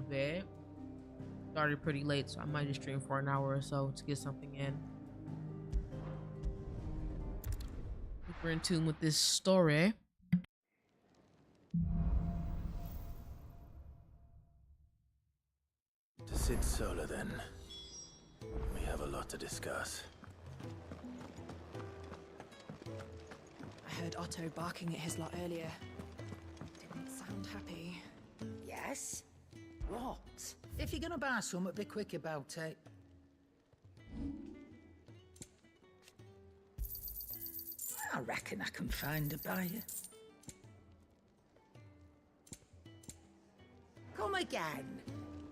bed. Started pretty late, so I might just stream for an hour or so to get something in. We're in tune with this story. To sit solo then. We have a lot to discuss. I heard Otto barking at his lot earlier. Didn't sound happy. Yes? What? If you're gonna buy something, be quick about it. I reckon I can find a buyer. Come again.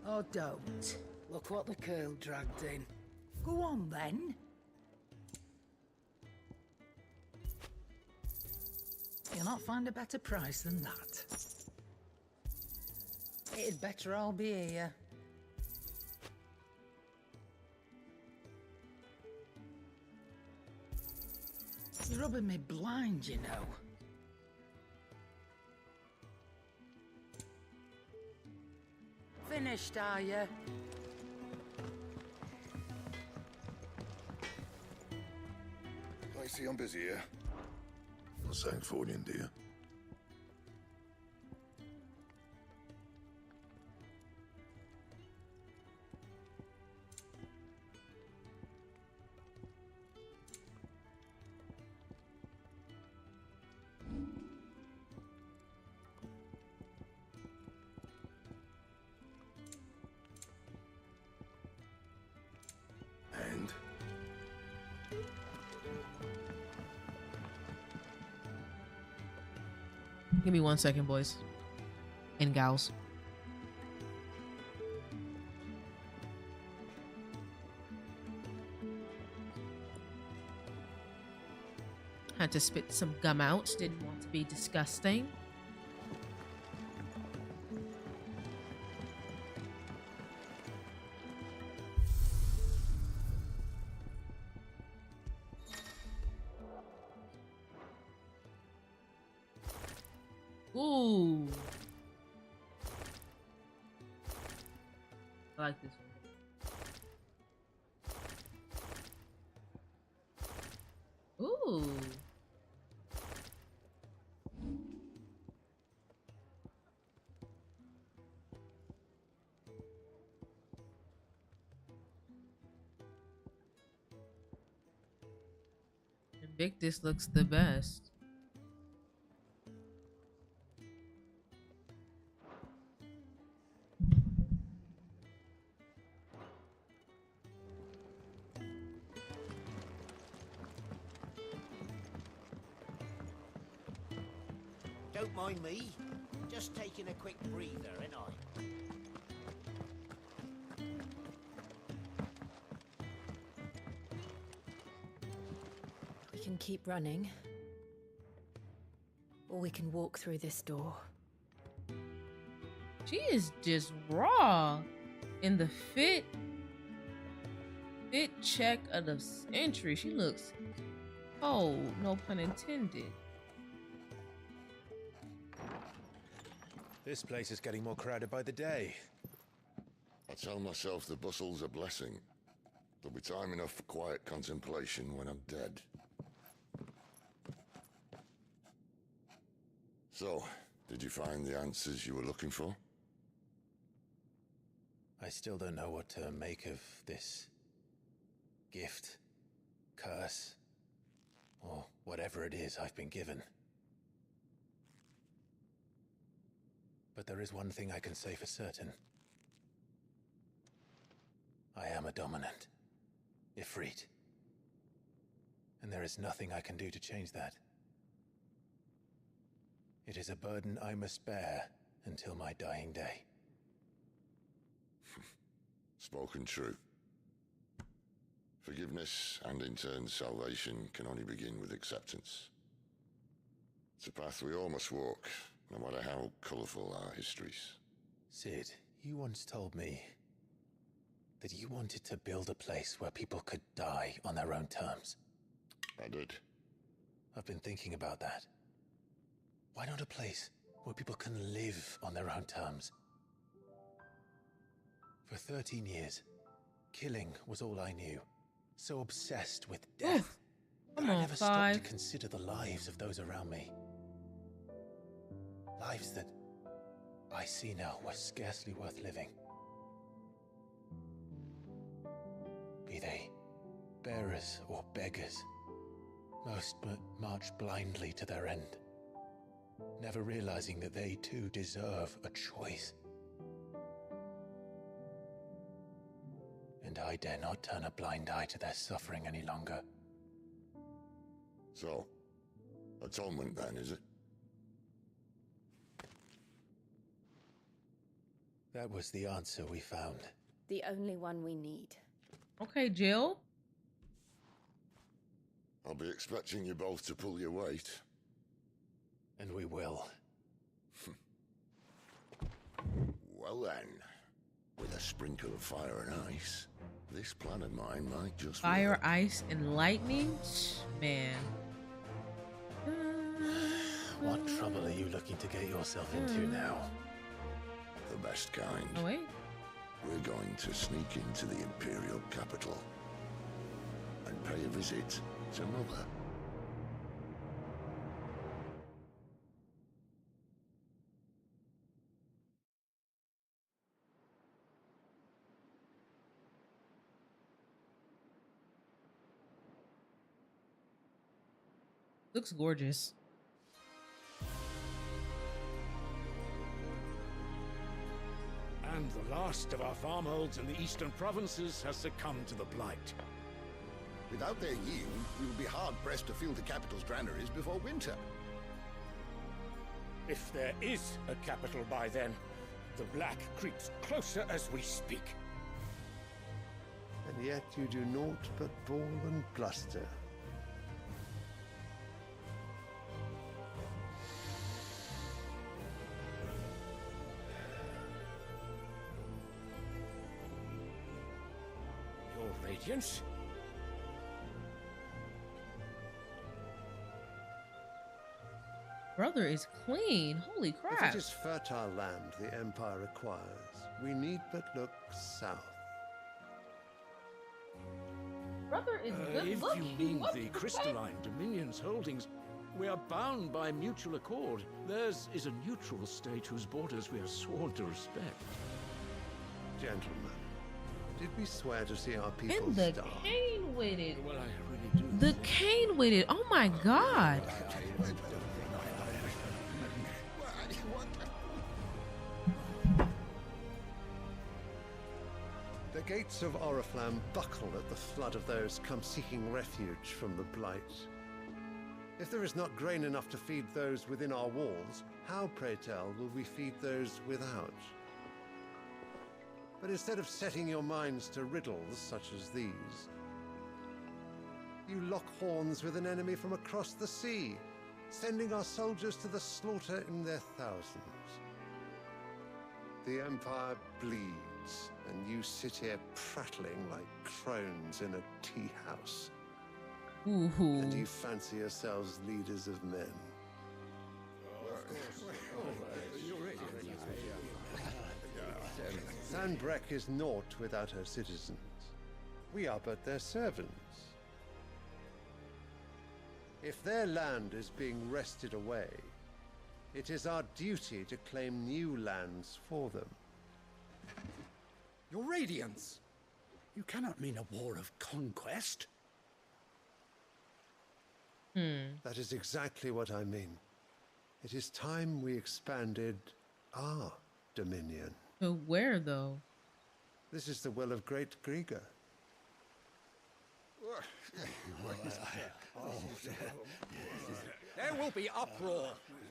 Or don't. Look what the curl dragged in. Go on then. You'll not find a better price than that. It'd better all be here. You're rubbing me blind, you know. Finished, are you? I see I'm busy here. Not saying fortune, do you? And? Give me 1 second, boys and gals. Had to spit some gum out. Didn't want to be disgusting. Ooh. I like this one. Ooh. Invictus looks the best. Don't mind me. Just taking a quick breather, ain't I? We can keep running. Or we can walk through this door. She is just raw in the fit check of the century. She looks cold, no pun intended. This place is getting more crowded by the day. I tell myself the bustle's a blessing. There'll be time enough for quiet contemplation when I'm dead. So, did you find the answers you were looking for? I still don't know what to make of this gift, curse, or whatever it is I've been given. But there is one thing I can say for certain. I am a dominant, Ifrit. And there is nothing I can do to change that. It is a burden I must bear until my dying day. Spoken true. Forgiveness and in turn salvation can only begin with acceptance. It's a path we all must walk, no matter how colourful our histories. Sid, you once told me that you wanted to build a place where people could die on their own terms. I did. I've been thinking about that. Why not a place where people can live on their own terms? For 13 years, killing was all I knew. So obsessed with death that Come I on, never stopped to 5. consider the lives of those around me. Lives that I see now were scarcely worth living. Be they bearers or beggars, most but march blindly to their end, never realizing that they too deserve a choice. And I dare not turn a blind eye to their suffering any longer. So, atonement then, is it? That was the answer we found. The only one we need. Okay, Jill. I'll be expecting you both to pull your weight. And we will. Well then, with a sprinkle of fire and ice, this plan of mine might just Fire, work. ice, and lightning? Man. What trouble are you looking to get yourself into now? The best kind. Oh, wait. We're going to sneak into the Imperial capital and pay a visit to Mother. Looks gorgeous. And the last of our farmholds in the eastern provinces has succumbed to the blight. Without their yield, we will be hard-pressed to fill the capital's granaries before winter. If there is a capital by then, the black creeps closer as we speak. And yet you do naught but bawl and bluster. Your Radiance? Brother is clean. Holy If crap. it is fertile land the Empire requires, we need but look south. Brother is good If looking. you mean What the heck? crystalline Dominion's holdings, we are bound by mutual accord. Theirs is a neutral state whose borders we are sworn to respect. Gentlemen, did we swear to see our people And the starve? cane with it. Well, I really do. The cane with it. Oh my god. The gates of Oriflamme buckle at the flood of those come seeking refuge from the blight. If there is not grain enough to feed those within our walls, how, pray tell, will we feed those without? But instead of setting your minds to riddles such as these, you lock horns with an enemy from across the sea, sending our soldiers to the slaughter in their thousands. The Empire bleeds, and you sit here prattling like crones in a tea house. Ooh. And you fancy yourselves leaders of men. Sandbreck is naught without her citizens. We are but their servants. If their land is being wrested away, it is our duty to claim new lands for them. Your Radiance! You cannot mean a war of conquest. That is exactly what I mean. It is time we expanded our dominion. To where though? This is the will of great Grieger. There will be uproar.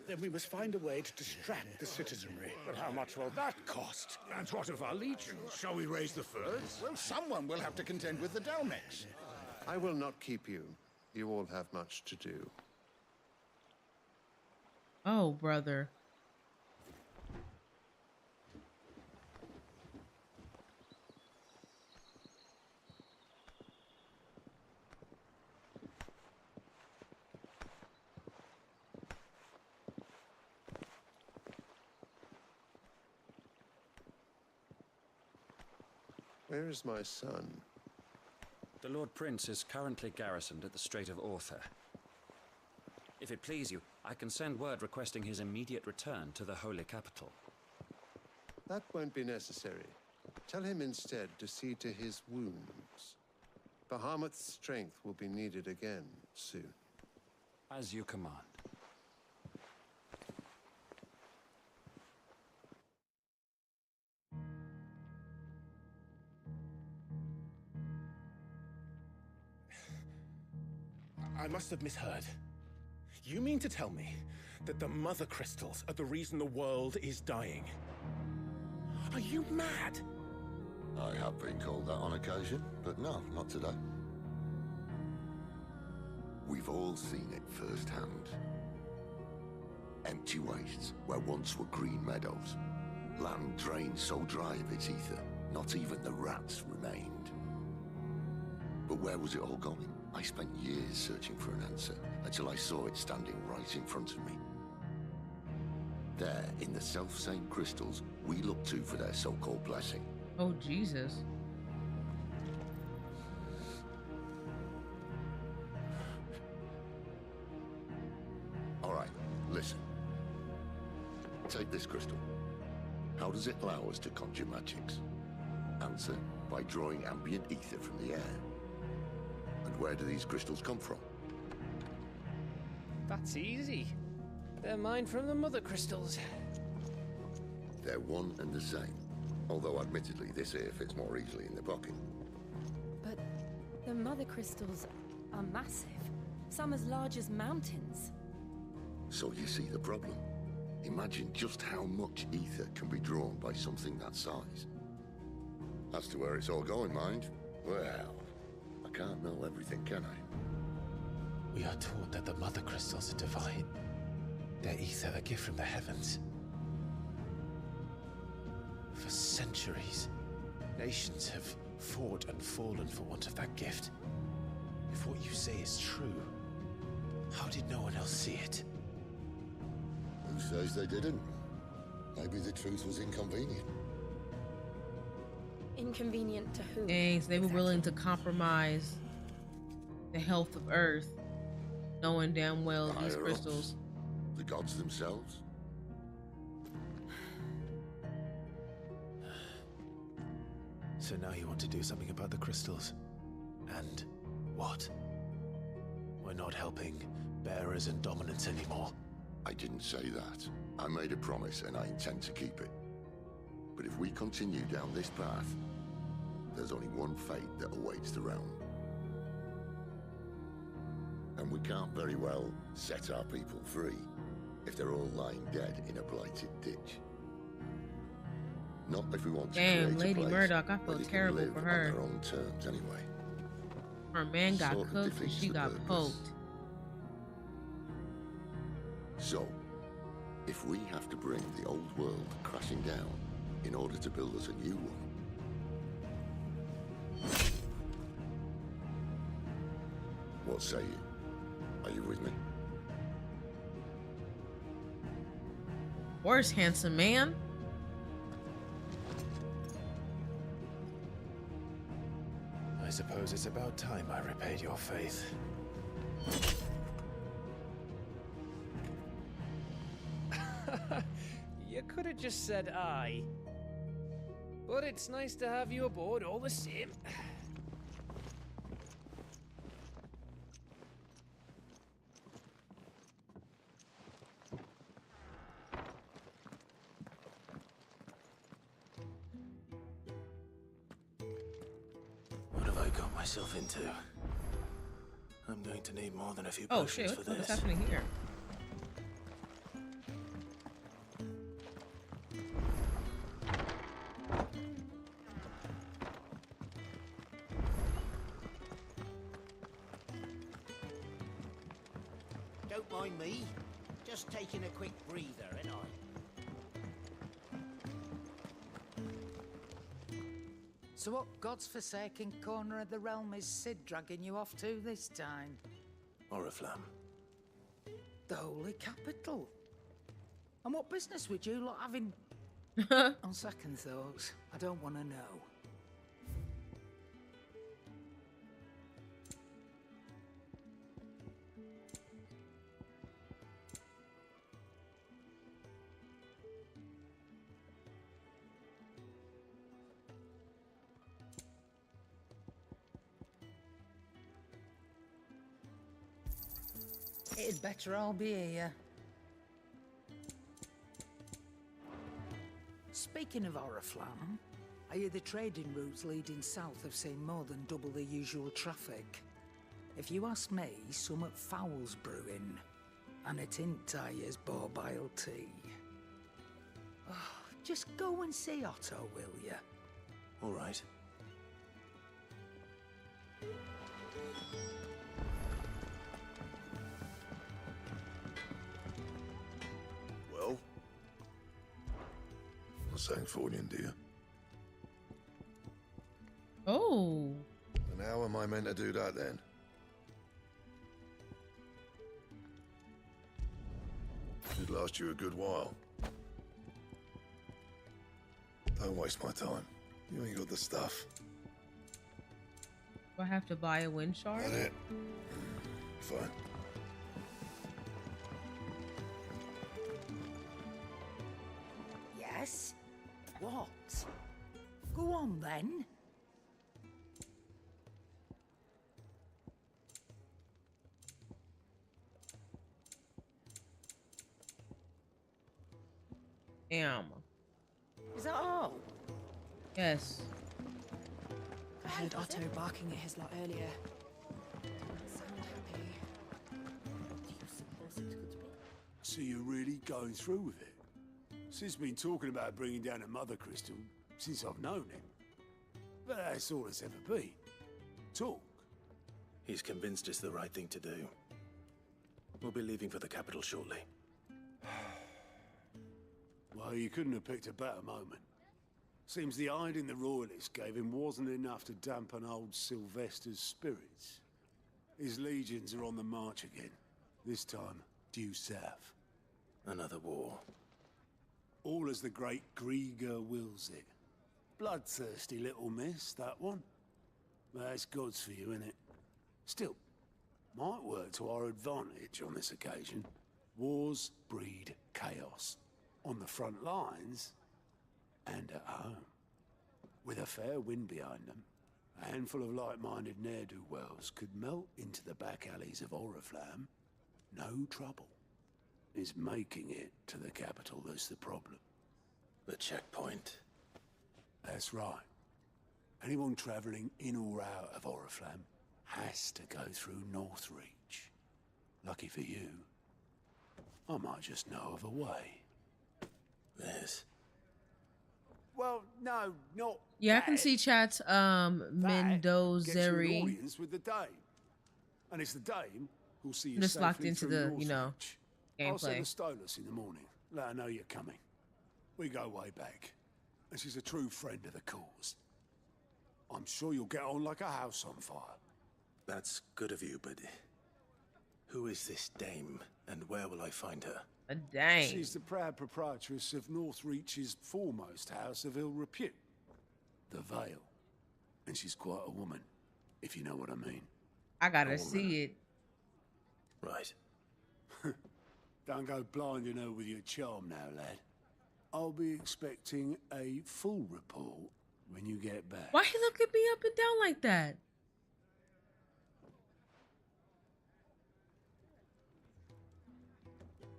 Then we must find a way to distract the citizenry. But how much will that cost? And what of our legions? Shall we raise the furs? Well, someone will have to contend with the Dalmex. I will not keep you. You all have much to do. Oh, brother. Where is my son? The Lord Prince is currently garrisoned at the Strait of Arthur. If it please you, I can send word requesting his immediate return to the Holy Capital. That won't be necessary. Tell him instead to see to his wounds. Bahamut's strength will be needed again soon. As you command. I must have misheard. You mean to tell me that the mother crystals are the reason the world is dying? Are you mad? I have been called that on occasion, but no, not today. We've all seen it firsthand. Empty wastes where once were green meadows. Land drained so dry of its ether, not even the rats remained. But where was it all going? I spent years searching for an answer, until I saw it standing right in front of me. There, in the self-same crystals we look to for their so-called blessing. Oh, Jesus. All right, listen. Take this crystal. How does it allow us to conjure magics? Answer, by drawing ambient ether from the air. And where do these crystals come from? That's easy. They're mine from the mother crystals. They're one and the same. Although admittedly this here fits more easily in the pocket. But the mother crystals are massive. Some as large as mountains. So you see the problem. Imagine just how much ether can be drawn by something that size. As to where it's all going, mind, well, I can't know everything, can I? We are taught that the mother crystals are divine. Their ether a gift from the heavens. For centuries, nations have fought and fallen for want of that gift. If what you say is true, how did no one else see it? Who says they didn't? Maybe the truth was inconvenient. Inconvenient to who? Dang, so they were willing to compromise the health of Earth, knowing damn well these Higher crystals. ups, the gods themselves. So now you want to do something about the crystals? And what? We're not helping bearers and dominants anymore. I didn't say that. I made a promise and I intend to keep it. But if we continue down this path, there's only one fate that awaits the realm. And we can't very well set our people free if they're all lying dead in a blighted ditch. Not if we want to Damn, create Lady a place Murdoch, I where feel they can terrible live for on her. their own terms anyway. Her man got Sort of cooked and defeats she the got purpose. poked. So, if we have to bring the old world crashing down in order to build us a new one, what say you? Are you with me? Worse, handsome man. I suppose it's about time I repaid your faith. You could have just said aye. But it's nice to have you aboard all the same. What have I got myself into? I'm going to need more than a few Oh potions shit, for what is this. happening here? Don't mind me. Just taking a quick breather, ain't I? So what God's forsaken corner of the realm is Sid dragging you off to this time? Oriflamme. The Holy Capital. And what business would you lot having? On second thoughts, I don't want to know. It'd better all be here. Speaking of Oriflamme, I hear the trading routes leading south have seen more than double the usual traffic. If you ask me, somewhat foul's brewing. And it ain't Tyre's borbile tea. Oh, just go and see Otto, will you? All right. Well? Not saying fortune, do you? Oh. And how am I meant to do that then? Should last you a good while. Don't waste my time. You ain't got the stuff. Do I have to buy a wind shard? That it? Fine. Yes? What? Go on then. Damn. Is that all? Yes. I heard Otto barking at his lot earlier. Didn't sound happy. So you're really going through with it? Sid's been talking about bringing down a mother crystal since I've known him. But that's all it's ever been. Talk. He's convinced it's the right thing to do. We'll be leaving for the capital shortly. Well, you couldn't have picked a better moment. Seems the hiding the royalists gave him wasn't enough to dampen old Sylvester's spirits. His legions are on the march again. This time, due south. Another war. All as the great Grieger wills it. Bloodthirsty little miss, that one. But that's God's for you, innit? Still, might work to our advantage on this occasion. Wars breed chaos. On the front lines, and at home. With a fair wind behind them, a handful of like-minded ne'er-do-wells could melt into the back alleys of Oriflamme. No trouble. It's making it to the capital that's the problem. The checkpoint. That's right. Anyone travelling in or out of Oriflamme has to go through Northreach. Lucky for you, I might just know of a way. This. Well, no, not Yeah, I can see chat's Gets you an Mendozeri. audience with the Dame. And it's the Dame who'll see you Just locked safely into through the, you know, Northreach. I'll send gameplay. the Stolas in the morning. Let her know you're coming. We go way back. And she's a true friend of the cause. I'm sure you'll get on like a house on fire. That's good of you, but who is this dame, and where will I find her? A dame. She's the proud proprietress of Northreach's foremost house of ill repute, the Vale. And she's quite a woman, if you know what I mean. I gotta see it. Right. Don't go blinding her with your charm now, lad. I'll be expecting a full report when you get back. Why he look at me up and down like that?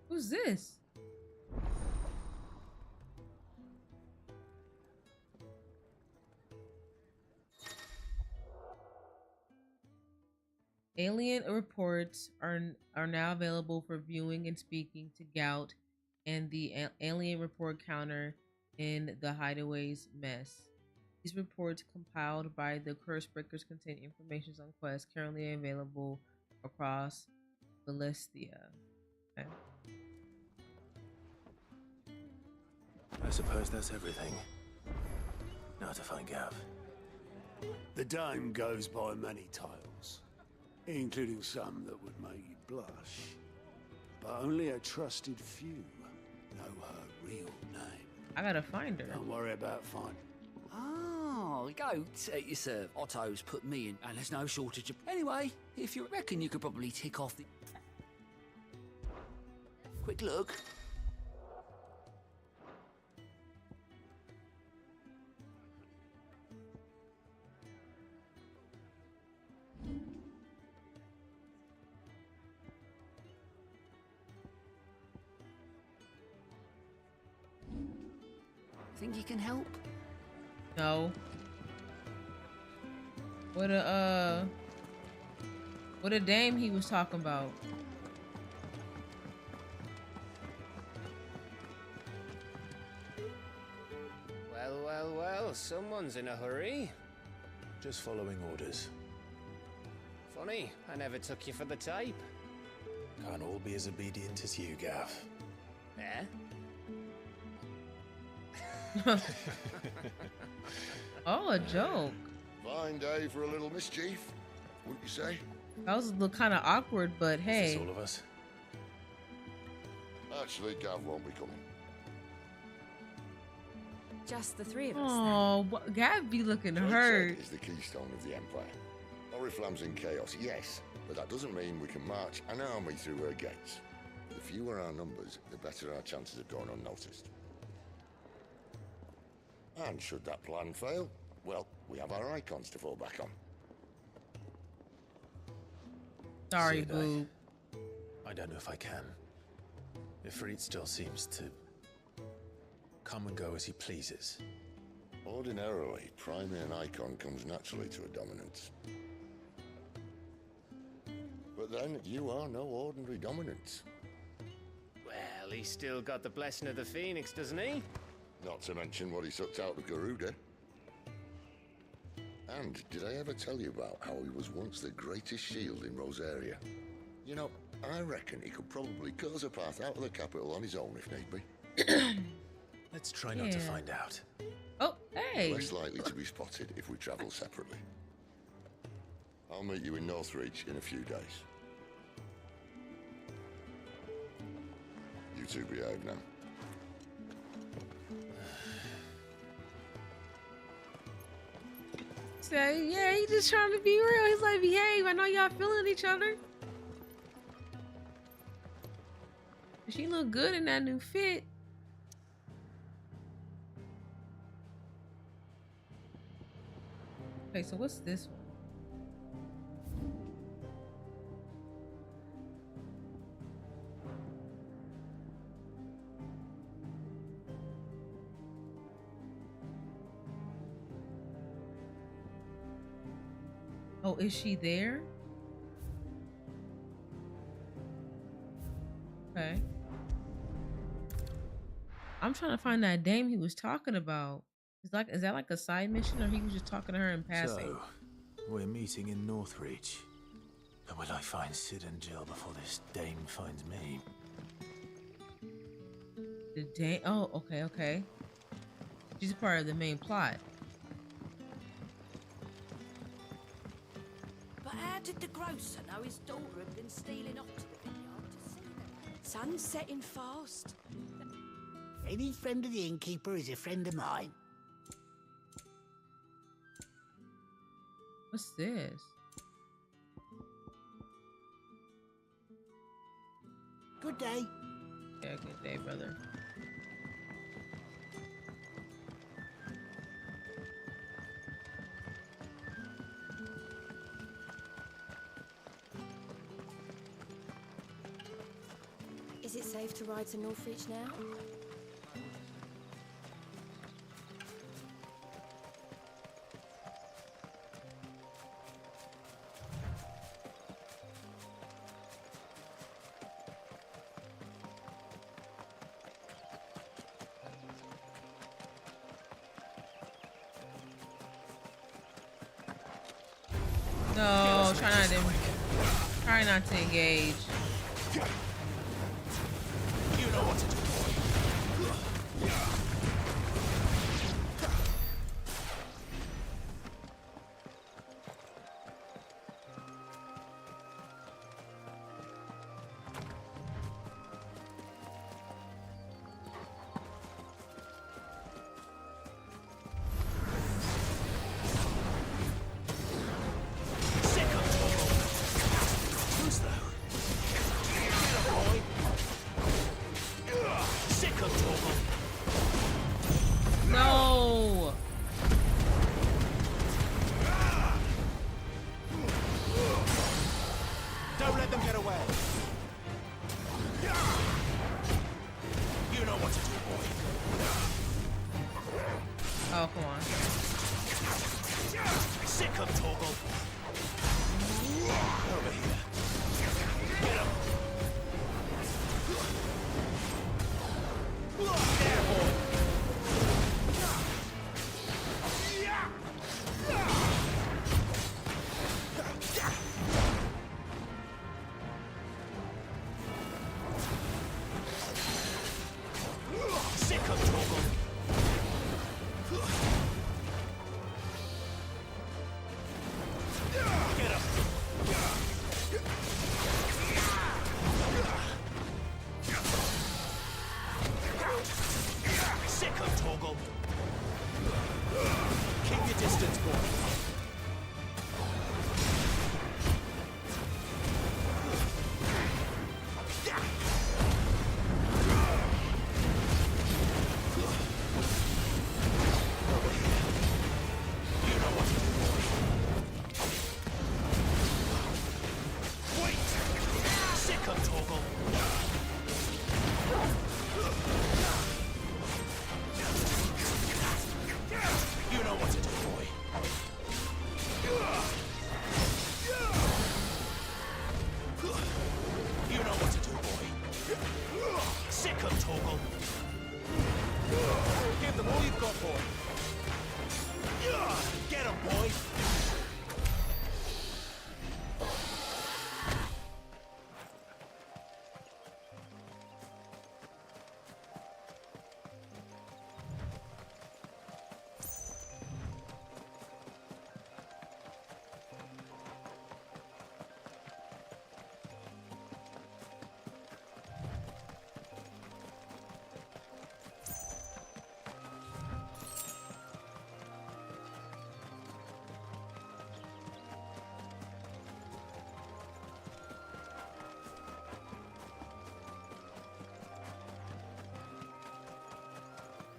Who's this? Alien reports are now available for viewing and speaking to Gout and the alien report counter in the Hideaway's mess. These reports compiled by the Cursebreakers contain information on quests currently available across Balestia. Okay. I suppose that's everything. Now to find Gav. The Dame goes by many titles, including some that would make you blush. But only a trusted few know her real name. I gotta find her. Don't worry about finding. Oh, Goat, you serve. Otto's put me in, and there's no shortage of... Anyway, if you reckon you could probably tick off the... Quick look. Think you can help? No. What a dame he was talking about. Well, someone's in a hurry. Just following orders. Funny, I never took you for the type. Can't all be as obedient as you, Gav. Eh? Oh, a joke. Fine day for a little mischief, wouldn't you say? That was a little kind of awkward, but hey. Is this all of us? Actually, Gav won't be coming. Just the three of us. Oh, Gav be looking hurt. Is the keystone of the Empire. Oriflamme's in chaos, yes, but that doesn't mean we can march an army through her gates. The fewer our numbers, the better our chances of going unnoticed. And should that plan fail, well, we have our icons to fall back on. Sorry, boo. I don't know if I can. Ifrit still seems to come and go as he pleases. Ordinarily, priming an icon comes naturally to a dominance. But then, you are no ordinary dominance. Well, he's still got the blessing of the Phoenix, doesn't he? Not to mention what he sucked out of Garuda. And did I ever tell you about how he was once the greatest shield in Rosaria? You know, I reckon he could probably cut us a path out of the capital on his own if need be. Let's try not to find out. Oh, hey! Less likely to be spotted if we travel separately. I'll meet you in Northreach in a few days. You two behave now. Say, yeah, he just trying to be real. He's like, behave. I know y'all feeling each other. She look good in that new fit. Okay, so what's this one? Oh, is she there? Okay. I'm trying to find that dame he was talking about. Is that like a side mission, or he was just talking to her in passing? So, we're meeting in Northreach. But will I find Sid and Jill before this dame finds me? The dame? Oh, okay. She's part of the main plot. But how did the grocer know his daughter had been stealing off to the vineyard to see them? Sun's setting fast. Any friend of the innkeeper is a friend of mine. What's this? Good day. Yeah, good day, brother. Is it safe to ride to Northreach now? No, try not to engage. You know what to do. distance, boy.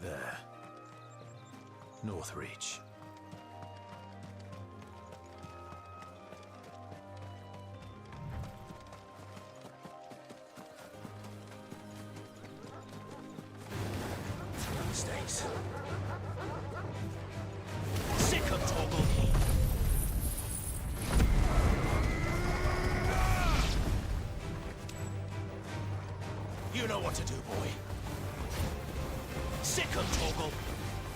There. Northreach. Mistakes. Sick of Toggle. You know what to do, boy. Sick of Toggle.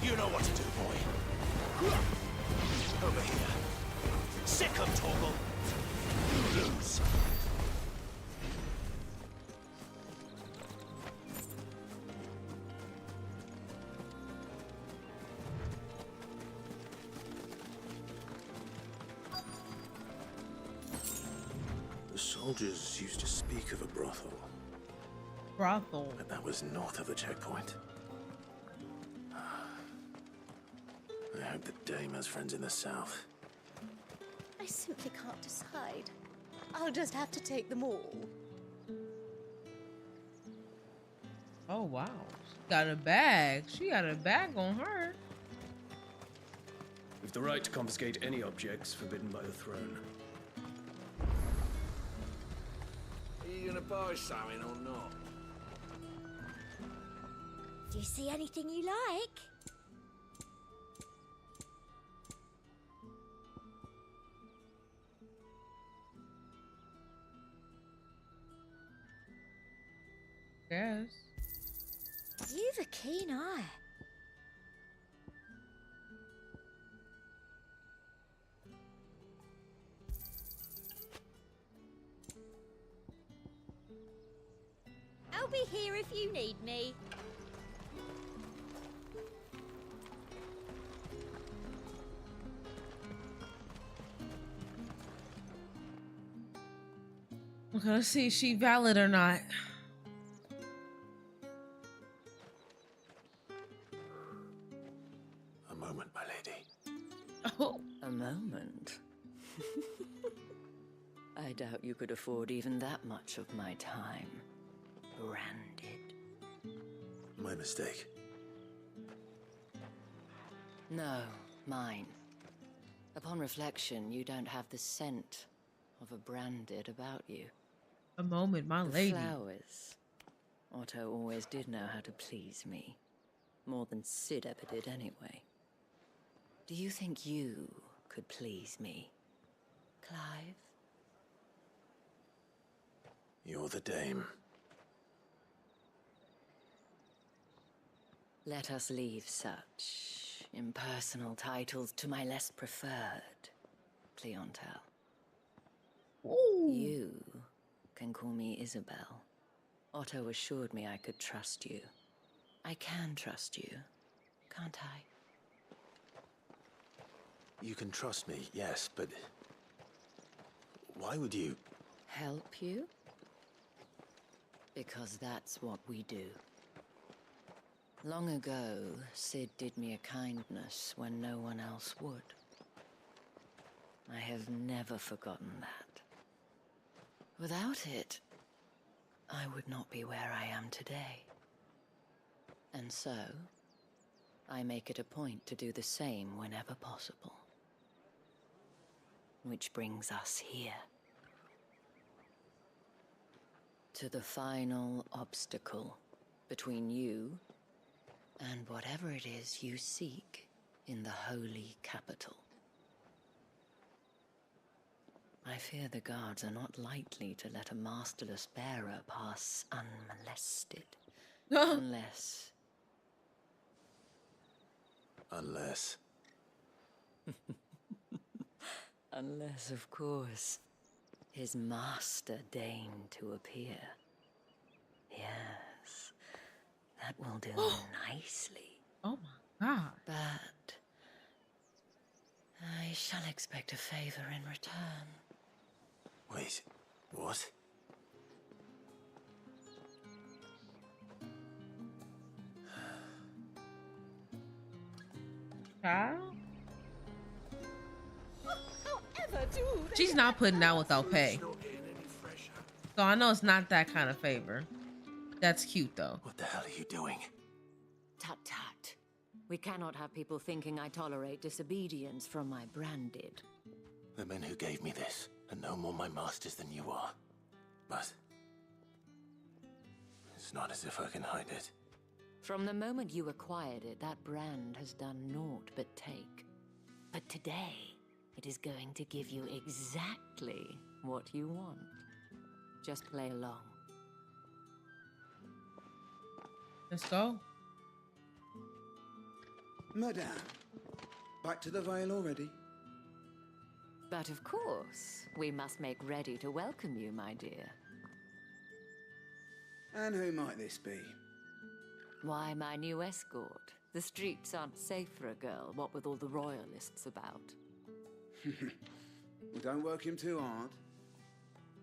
You know what to do, boy. Over here. Sick of Toggle. You lose. The soldiers used to speak of a brothel. Brothel. But that was north of the checkpoint. I hope that Dame has friends in the south. I simply can't decide. I'll just have to take them all. Oh wow. She got a bag. She got a bag on her. We've the right to confiscate any objects forbidden by the throne. Are you gonna buy something or not? Do you see anything you like? Yes. You've a keen eye. I'll be here if you need me. Okay, let's see if she valid or not. A moment, my lady. Oh. A moment? I doubt you could afford even that much of my time. Branded. My mistake. No, mine. Upon reflection, you don't have the scent of a branded about you. A moment, my The lady. flowers. Otto always did know how to please me. More than Sid ever did anyway. Do you think you could please me, Clive? You're the Dame. Let us leave such impersonal titles to my less preferred clientele. You can call me Isabelle. Otto assured me I could trust you. I can trust you, can't I? You can trust me, yes, but why would you? Help you? Because that's what we do. Long ago, Sid did me a kindness when no one else would. I have never forgotten that. Without it, I would not be where I am today. And so, I make it a point to do the same whenever possible. Which brings us here. To the final obstacle between you and whatever it is you seek in the holy capital. I fear the guards are not likely to let a masterless bearer pass unmolested. Unless... Unless, of course, his master deigned to appear. Yes, that will do nicely. Oh my god. But I shall expect a favor in return. Wait, what? Child? However do they She's not putting out without pay. So I know it's not that kind of favor. That's cute though. What the hell are you doing? Tut tut. We cannot have people thinking I tolerate disobedience from my branded. The men who gave me this are no more my masters than you are. But it's not as if I can hide it. From the moment you acquired it, that brand has done naught but take. But today, it is going to give you exactly what you want. Just play along. Let's go. Madame, back to the Vale already? But of course, we must make ready to welcome you, my dear. And who might this be? Why, my new escort. The streets aren't safe for a girl, what with all the royalists about. Well, don't work him too hard.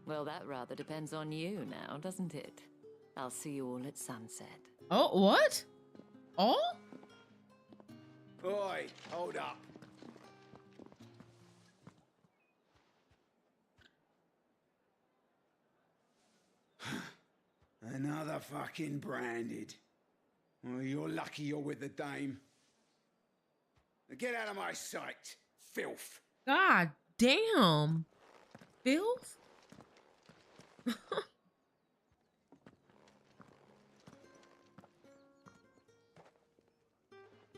Well, that rather depends on you now, doesn't it? I'll see you all at sunset. Oh, what? Oh? Oi, hold up. Another fucking branded. Well, you're lucky you're with the dame. Now get out of my sight, filth. God damn. Filth?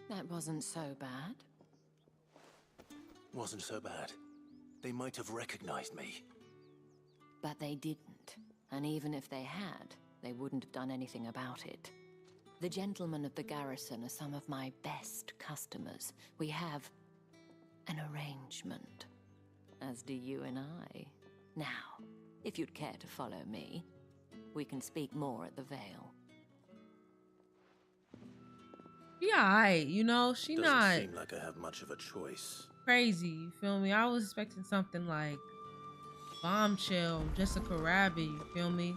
That wasn't so bad. Wasn't so bad. They might have recognized me. But they didn't. And even if they had, they wouldn't have done anything about it. The gentlemen of the garrison are some of my best customers. We have an arrangement, as do you and I. Now, if you'd care to follow me, we can speak more at the Vale. Yeah, alright, you know, she Doesn't not seem like I have much of a choice. crazy, you feel me? I was expecting something like Bombshell, Jessica Rabbit, you feel me?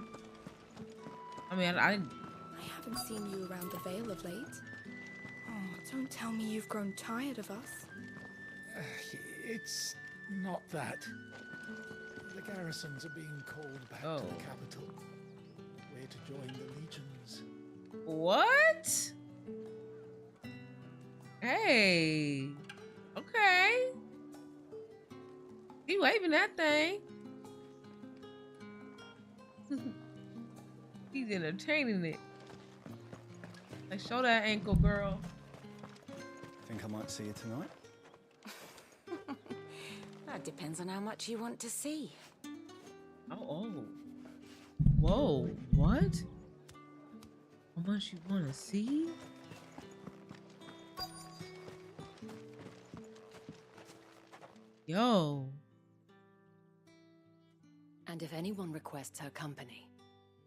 I mean, I didn't... I haven't seen you around the Vale of late. Oh, don't tell me you've grown tired of us. It's not that. The garrisons are being called back to the capital. We're to join the legions. What? Hey. Okay. He waving that thing. He's entertaining it. Like, show that ankle, girl. Think I might see you tonight? That depends on how much you want to see. Oh. Whoa, what? How much you want to see? Yo. And if anyone requests her company,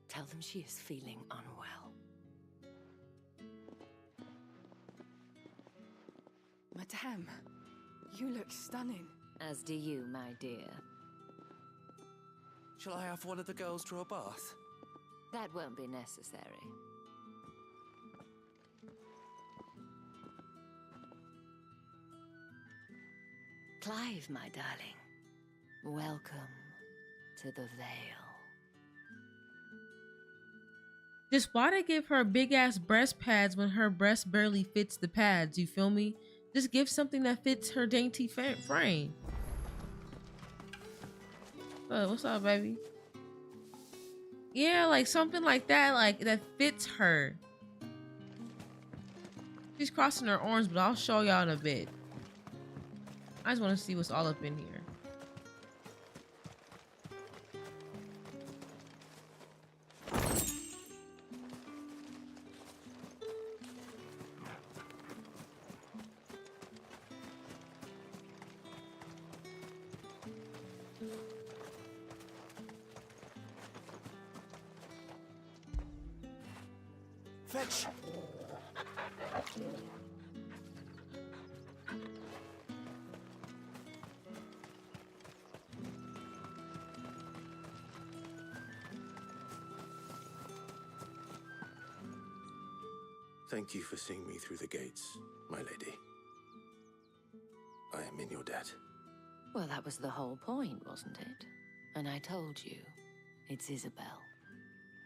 tell them she is feeling unwell. Madame, you look stunning. As do you, my dear. Shall I have one of the girls draw a bath? That won't be necessary. Clive, my darling. Welcome to the Vale. Just why they give her big ass breast pads when her breast barely fits the pads? You feel me? Just give something that fits her dainty frame. What's up, baby? Yeah, like something like that, like that fits her. She's crossing her arms, but I'll show y'all in a bit. I just want to see what's all up in here. Fetch! Thank you for seeing me through the gates, my lady. I am in your debt. Well, that was the whole point, wasn't it? And I told you, it's Isabelle.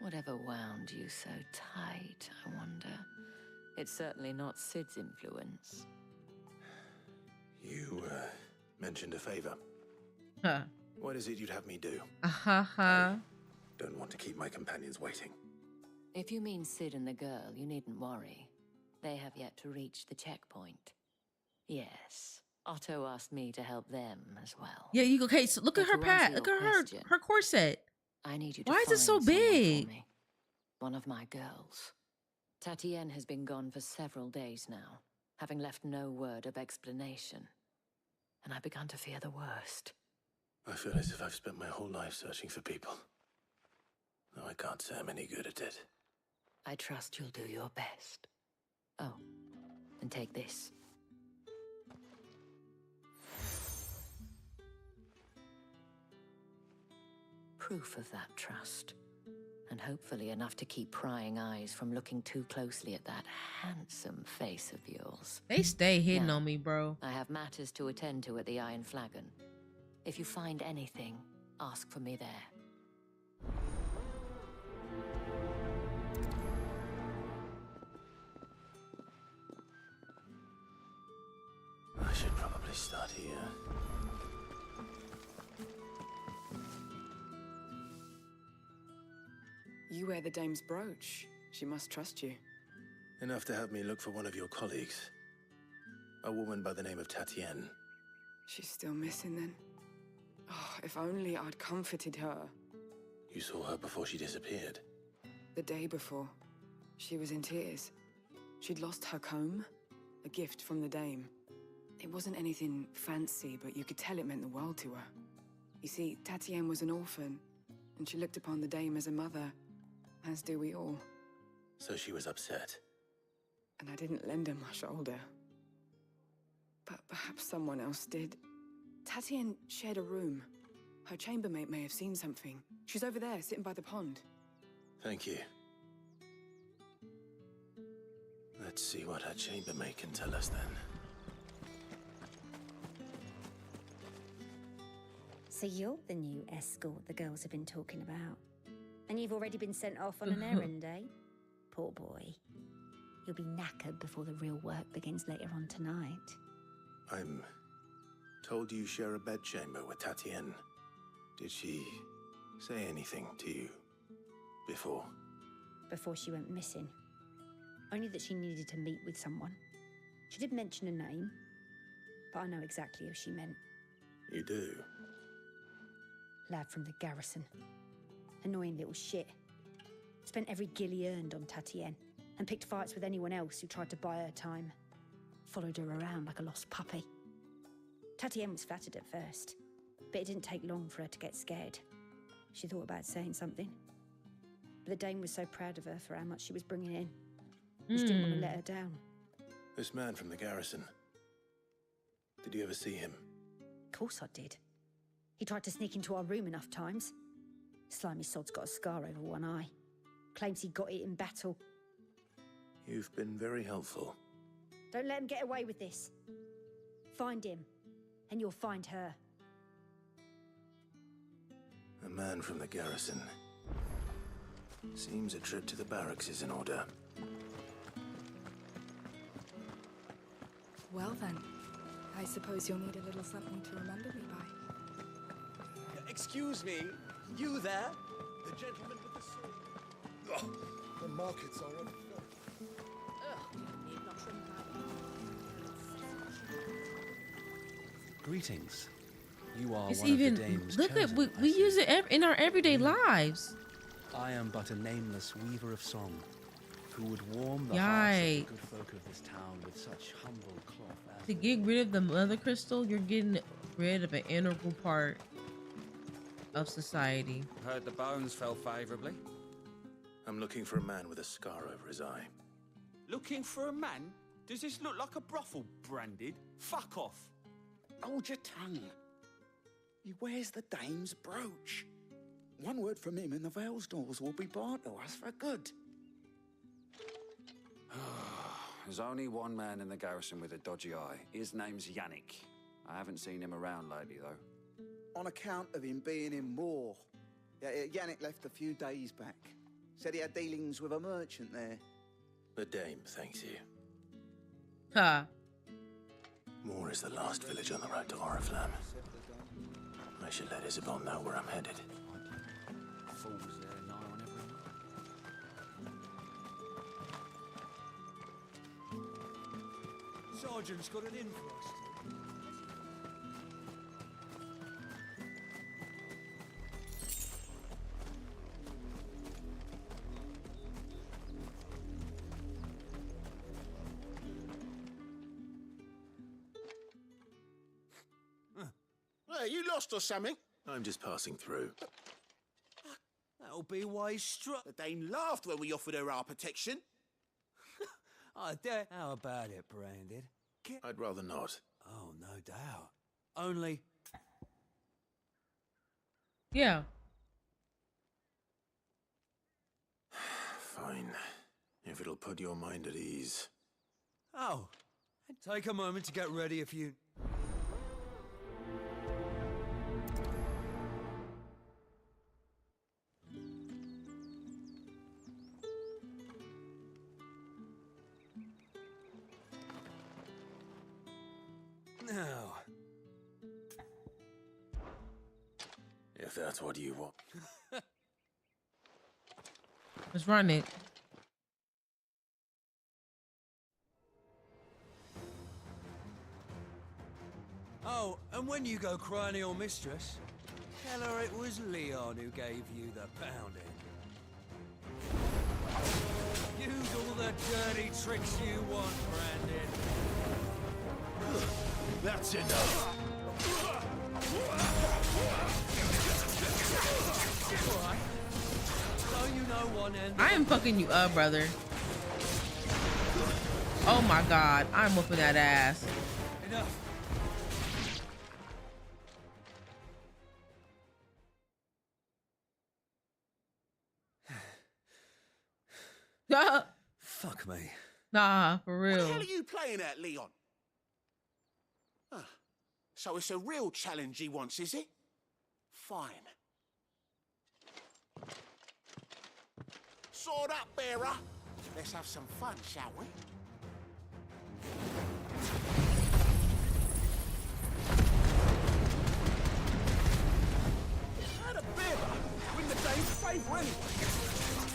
Whatever wound you so tight, I wonder. It's certainly not Sid's influence. You, mentioned a favor. Huh. What is it you'd have me do? Don't want to keep my companions waiting. If you mean Sid and the girl, you needn't worry. They have yet to reach the checkpoint. Yes, Otto asked me to help them as well. Yeah, you okay? So look at her pad. Look at her corset. I need you to Why is it so find someone big? for me. One of my girls. Tatienne has been gone for several days now, having left no word of explanation. And I began to fear the worst. I feel as if I've spent my whole life searching for people. Though I can't say I'm any good at it. I trust you'll do your best. Oh, and take this. Proof of that trust. And hopefully enough to keep prying eyes from looking too closely at that handsome face of yours. They stay hitting Now, on me, bro. I have matters to attend to at the Iron Flagon. If you find anything, ask for me there. I should probably start here. You wear the dame's brooch. She must trust you. Enough to have me look for one of your colleagues. A woman by the name of Tatienne. She's still missing then. Oh, if only I'd comforted her. You saw her before she disappeared. The day before, she was in tears. She'd lost her comb, a gift from the dame. It wasn't anything fancy, but you could tell it meant the world to her. You see, Tatienne was an orphan, and she looked upon the dame as a mother, as do we all. So she was upset. And I didn't lend her my shoulder. But perhaps someone else did. Tatienne shared a room. Her chambermaid may have seen something. She's over there, sitting by the pond. Thank you. Let's see what her chambermaid can tell us then. So you're the new escort the girls have been talking about. And you've already been sent off on an errand, eh? Poor boy. You'll be knackered before the real work begins later on tonight. I'm told you share a bedchamber with Tatienne. Did she say anything to you before? Before she went missing. Only that she needed to meet with someone. She did mention a name, but I know exactly who she meant. You do? Lad from the garrison. Annoying little shit. Spent every gil he earned on Tatienne, and picked fights with anyone else who tried to buy her time. Followed her around like a lost puppy. Tatienne was flattered at first, but it didn't take long for her to get scared. She thought about saying something. But the dame was so proud of her for how much she was bringing in. She didn't want to let her down. This man from the garrison. Did you ever see him? Of course I did. He tried to sneak into our room enough times. Slimy sod's got a scar over one eye. Claims he got it in battle. You've been very helpful. Don't let him get away with this. Find him, and you'll find her. A man from the garrison. Seems a trip to the barracks is in order. Well then, I suppose you'll need a little something to remember me by. Excuse me, you there? The gentleman with the sword. Oh, the markets are on. Greetings. You are It's one even of the dame's look at chosen, we use it in our everyday lives. I am but a nameless weaver of song, who would warm the hearts of the good folk of this town with such humble cloth as To get rid of the mother crystal, you're getting rid of an integral part of society. Heard the bones fell favorably. I'm looking for a man with a scar over his eye. Looking for a man? Does this look like a brothel, Branded? Fuck off. Hold your tongue. He wears the dame's brooch. One word from him and the Vale's doors will be barred to us for good. There's only one man in the garrison with a dodgy eye. His name's Yannick. I haven't seen him around lately, though. On account of him being in war. Yeah, Yannick left a few days back. Said he had dealings with a merchant there. The dame thanks you. Ha. Moor is the last village on the road to Oriflamme. I should let Isabelle know where I'm headed. Fools there, nigh on everyone. Sergeant's got an in for us. Hey, you lost or something? I'm just passing through. That'll be why he's struck. The dame laughed when we offered her our protection. Oh, there. How about it, Branded? I'd rather not. Oh, no doubt. Only... Yeah. Fine. If it'll put your mind at ease. Oh, take a moment to get ready if you... Now, If that's what you want. Let's run it. oh, and when you go crying to your mistress, tell her it was Leon who gave you the pounding. Use all the dirty tricks you want, Brandon. That's enough. Alright. So you know one end. I am fucking you up, brother. Oh my god, I'm whooping that ass. Enough. Fuck me. Nah, for What the real. hell are you playing at, Leon? Ah, so it's a real challenge he wants, is it? Fine. Sword up, bearer. Let's have some fun, shall we? Had a bearer. Win the dame's favour anyway.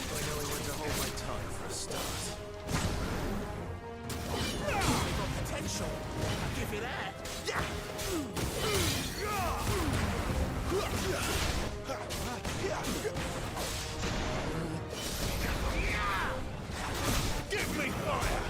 I know when to hold my tongue for a start. We've got potential. I'll give you that. Give me fire!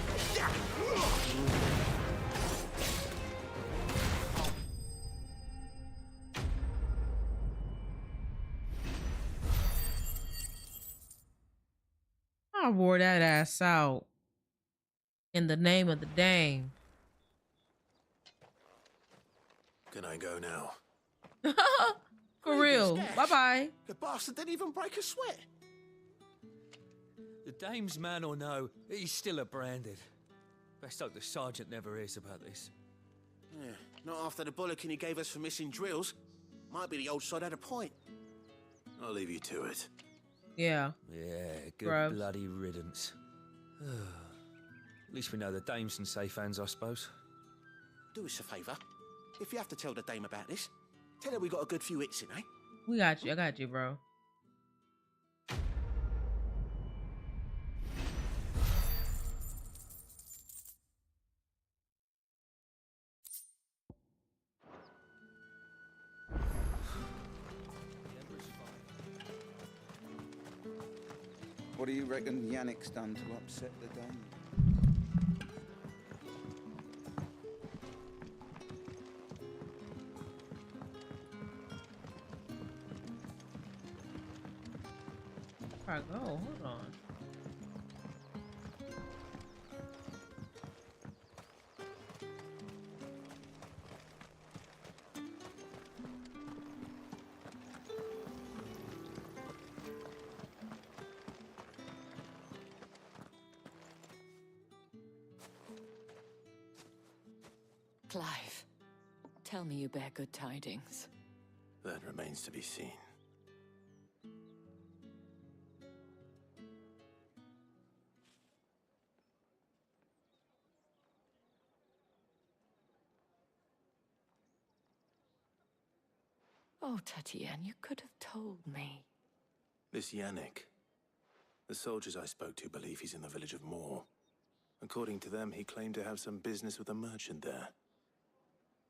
I wore that ass out. In the name of the dame. Can I go now? For real. Bye-bye. The bastard didn't even break a sweat. The dame's man or no, he's still a Branded. Best hope the sergeant never hears about this. Yeah, Not after the bollocking he gave us for missing drills. Might be the old sod had a point. I'll leave you to it. Yeah. Yeah, good Grubs. bloody riddance. At least we know the dame's in safe hands, I suppose. Do us a favour. If you have to tell the dame about this, tell her we got a good few hits in, eh? We got you. I got you, bro. What do you reckon Yannick's done to upset the dame? Where I go? Hold on. Clive, tell me you bear good tidings. That remains to be seen. Oh, Tatienne, you could have told me. This Yannick. The soldiers I spoke to believe he's in the village of Moor. According to them, he claimed to have some business with a merchant there.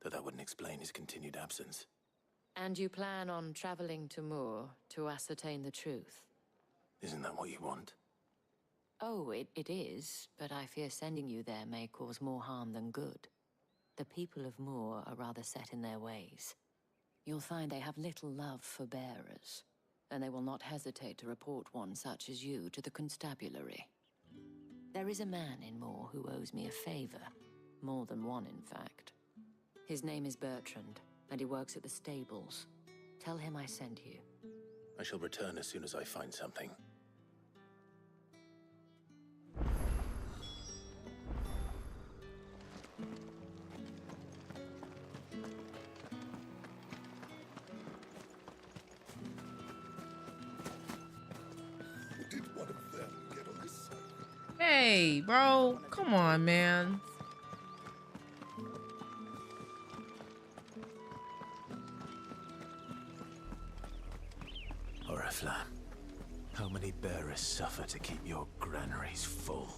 Though that wouldn't explain his continued absence. And you plan on traveling to Moor to ascertain the truth? Isn't that what you want? Oh, it is, but I fear sending you there may cause more harm than good. The people of Moor are rather set in their ways. You'll find they have little love for bearers, and they will not hesitate to report one such as you to the constabulary. There is a man in Moor who owes me a favor. More than one, in fact. His name is Bertrand, and he works at the stables. Tell him I sent you. I shall return as soon as I find something. Did one of them get on this side? Hey, bro. Come on, man. Oriflamme, how many bearers suffer to keep your granaries full?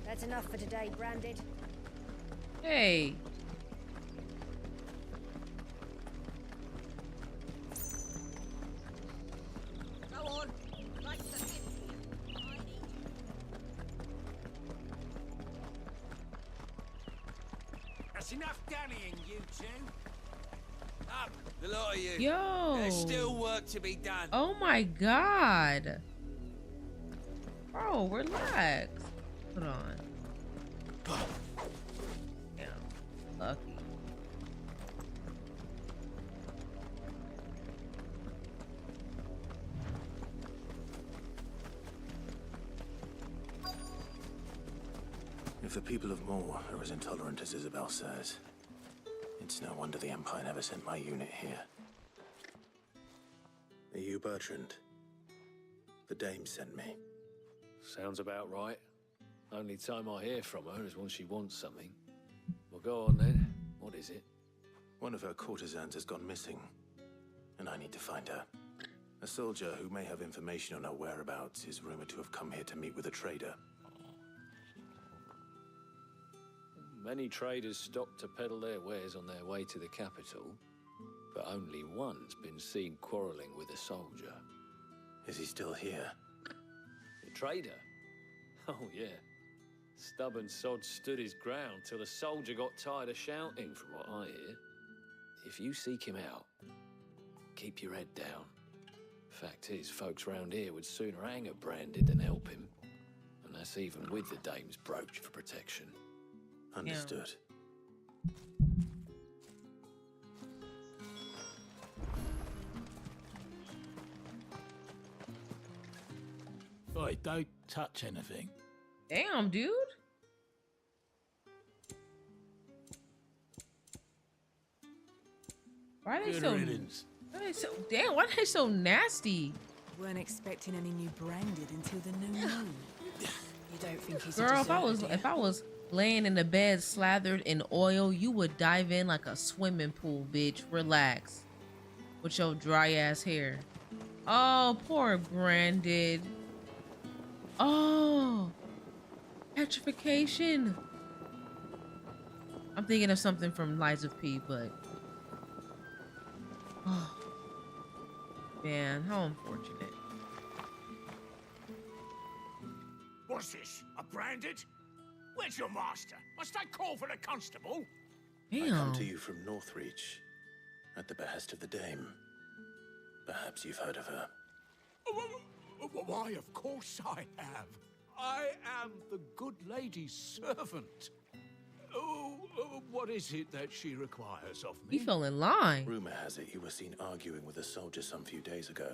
That's enough for today, Branded. Hey. Go on. Like the 50. That's enough dallying, you two. Up, the lot of you. Yo. There's still work to be done. Oh my god. Bro, relax. Hold on. Damn. Lucky. If the people of Moor are as intolerant as Isabelle says, it's no wonder the Empire never sent my unit here. Are you Bertrand? The dame sent me. Sounds about right. Only time I hear from her is when she wants something. Well, go on then. What is it? One of her courtesans has gone missing, and I need to find her. A soldier who may have information on her whereabouts is rumored to have come here to meet with a trader. Many traders stop to peddle their wares on their way to the capital, but only one's been seen quarreling with a soldier. Is he still here? The trader? Oh, yeah. Stubborn sod stood his ground till the soldier got tired of shouting, from what I hear. If you seek him out, keep your head down. Fact is, folks round here would sooner hang a Branded than help him. And that's even with the dame's brooch for protection. Understood. Oi, don't touch anything. Damn, dude. Why are they Good so? riddance. Why are they so? Damn, why are they so nasty? Weren't expecting any new branded until the new moon. You don't think he's Girl, a if I was laying in the bed slathered in oil, you would dive in like a swimming pool, bitch. Relax. With your dry ass hair. Oh, poor Branded. Oh, petrification. I'm thinking of something from Lies of P, but oh man, how unfortunate. What's this? A branded? Where's your master? Must I call for the constable? I come to you from Northreach, at the behest of the Dame. Perhaps you've heard of her. Why, of course I have. I am the good lady's servant. What is it that she requires of me? He fell in line. Rumor has it you were seen arguing with a soldier some few days ago.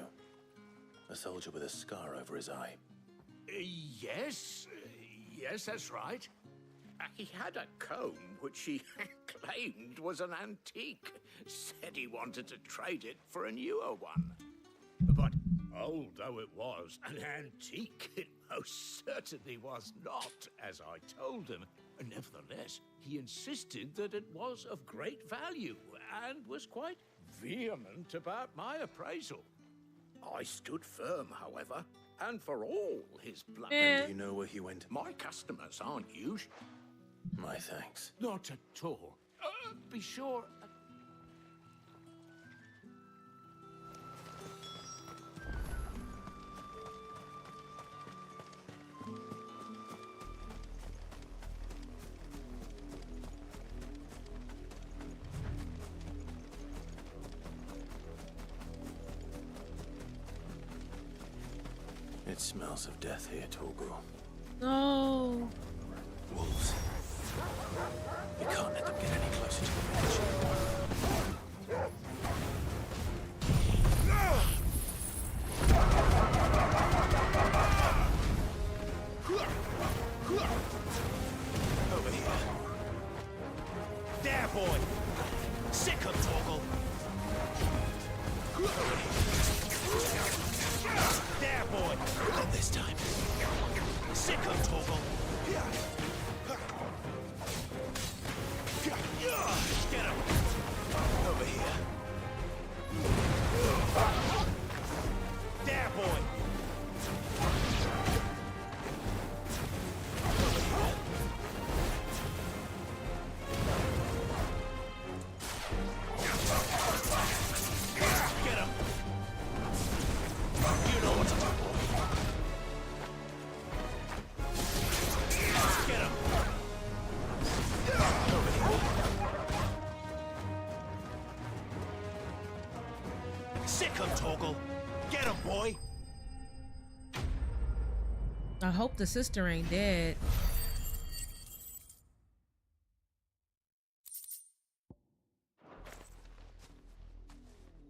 A soldier with a scar over his eye. Yes, that's right. He had a comb which he claimed was an antique. Said he wanted to trade it for a newer one. But old though it was, an antique it most certainly was not, as I told him. Nevertheless, he insisted that it was of great value and was quite vehement about my appraisal. I stood firm, however, and for all his blunt... And do you know where he went? My customers aren't usually... My thanks. Not at all. Be sure... It smells of death here, Torgal. No. Wolves. We can't let them get any closer to the village. Over here. There, boy. Sick of Torgal. There, boy. Not this time. Sick of Torgal. Get him. Over here. There, boy. Get him. You know what to do, boy. Get him. Sick of Torgal. Get him, boy. I hope the sister ain't dead.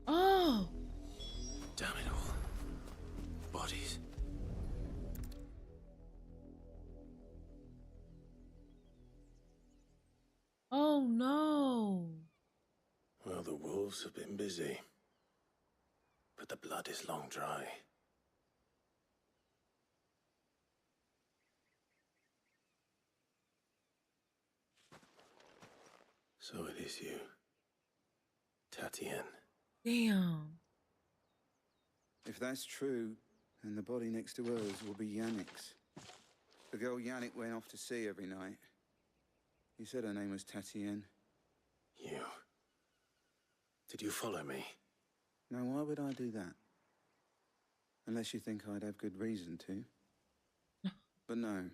Oh. Damn it all. Bodies. Oh no. Well, the wolves have been busy. But the blood is long dry. So it is you, Tatienne. Damn. If that's true, then the body next to hers will be Yannick's. The girl Yannick went off to sea every night. He said her name was Tatienne. You. Did you follow me? Now, why would I do that? Unless you think I'd have good reason to. But no.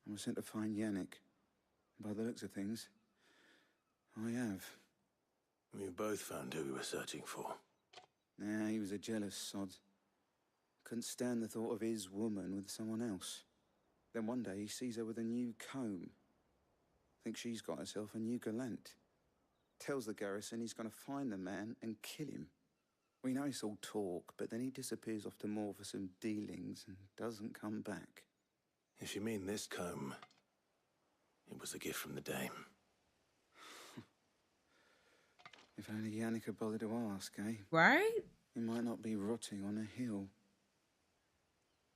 I was sent to find Yannick. By the looks of things, I have. We both found who we were searching for. Nah, he was a jealous sod. Couldn't stand the thought of his woman with someone else. Then one day he sees her with a new comb. Thinks she's got herself a new gallant. Tells the garrison he's going to find the man and kill him. We know it's all talk, but then he disappears off to Moor for some dealings and doesn't come back. If you mean this comb, it was a gift from the dame. If only Yannick had bothered to ask, eh? Right? He might not be rotting on a hill.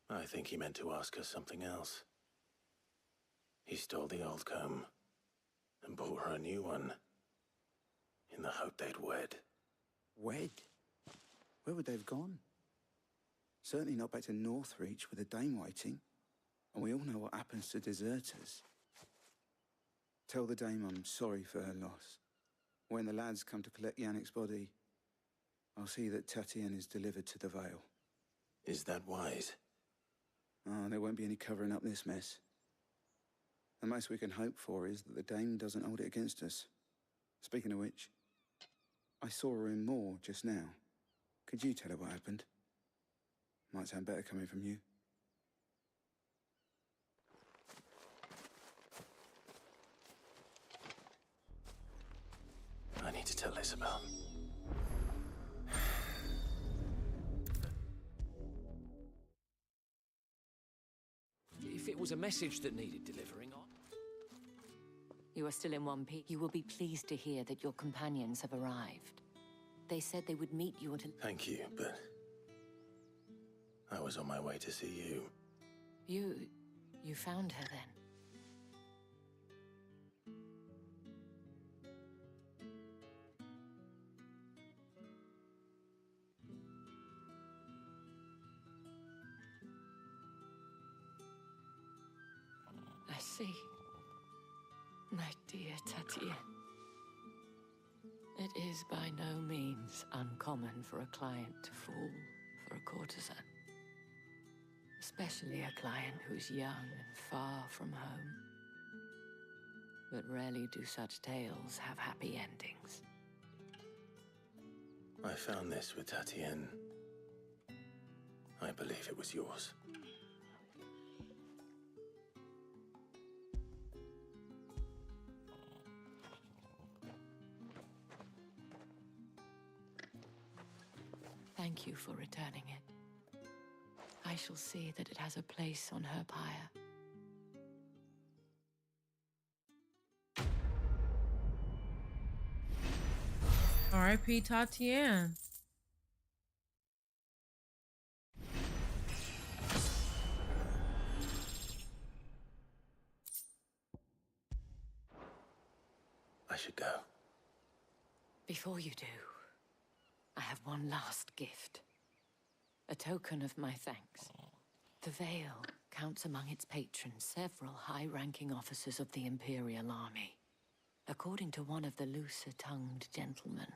I think he meant to ask us something else. He stole the old comb and bought her a new one in the hope they'd wed. Wed? Where would they have gone? Certainly not back to Northreach with a dame waiting. And we all know what happens to deserters. Tell the dame I'm sorry for her loss. When the lads come to collect Yannick's body, I'll see that Tatienne is delivered to the Vale. Is that wise? Oh, there won't be any covering up this mess. The most we can hope for is that the dame doesn't hold it against us. Speaking of which, I saw her in Moor just now. Could you tell her what happened? Might sound better coming from you. I need to tell Isabelle. If it was a message that needed delivering on... You are still in one piece. You will be pleased to hear that your companions have arrived. They said they would meet you until... Thank you, but I was on my way to see you. You found her then? I see. My dear Tatienne. It is by no means uncommon for a client to fall for a courtesan. Especially a client who's young and far from home. But rarely do such tales have happy endings. I found this with Tatienne. I believe it was yours. Thank you for returning it. I shall see that it has a place on her pyre. R.I.P. Tatienne. I should go. Before you do, I have one last gift. A token of my thanks. The Vale counts among its patrons several high-ranking officers of the Imperial Army. According to one of the looser-tongued gentlemen,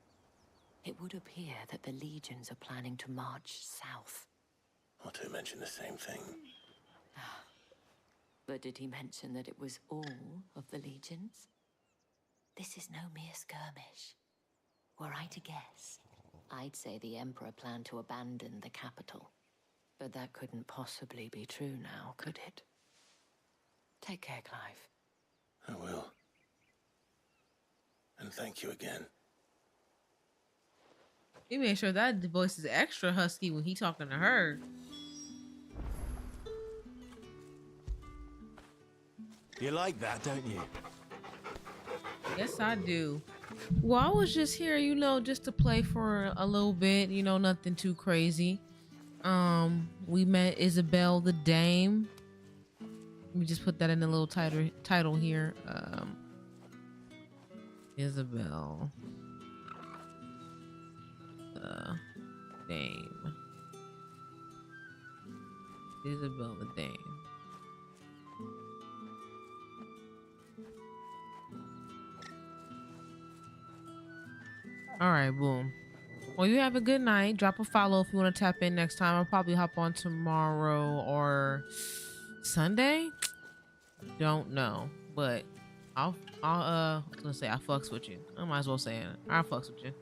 it would appear that the legions are planning to march south. Otto mentioned the same thing. But did he mention that it was all of the legions? This is no mere skirmish. Were I to guess, I'd say the Emperor planned to abandon the capital. But that couldn't possibly be true now, could it? Take care, Clive. I will. And thank you again. He made sure that voice is extra husky when he talking to her. You like that, don't you? Yes, I do. Well, I was just here, you know, just to play for a little bit, you know, nothing too crazy. We met Isabelle the Dame. Let me just put that in the little title here. Isabelle the Dame. Isabelle the Dame. All right, boom. Well, you have a good night. Drop a follow if you want to tap in next time. I'll probably hop on tomorrow or Sunday. Don't know, but I was gonna say I fucks with you. I might as well say it. I fucks with you.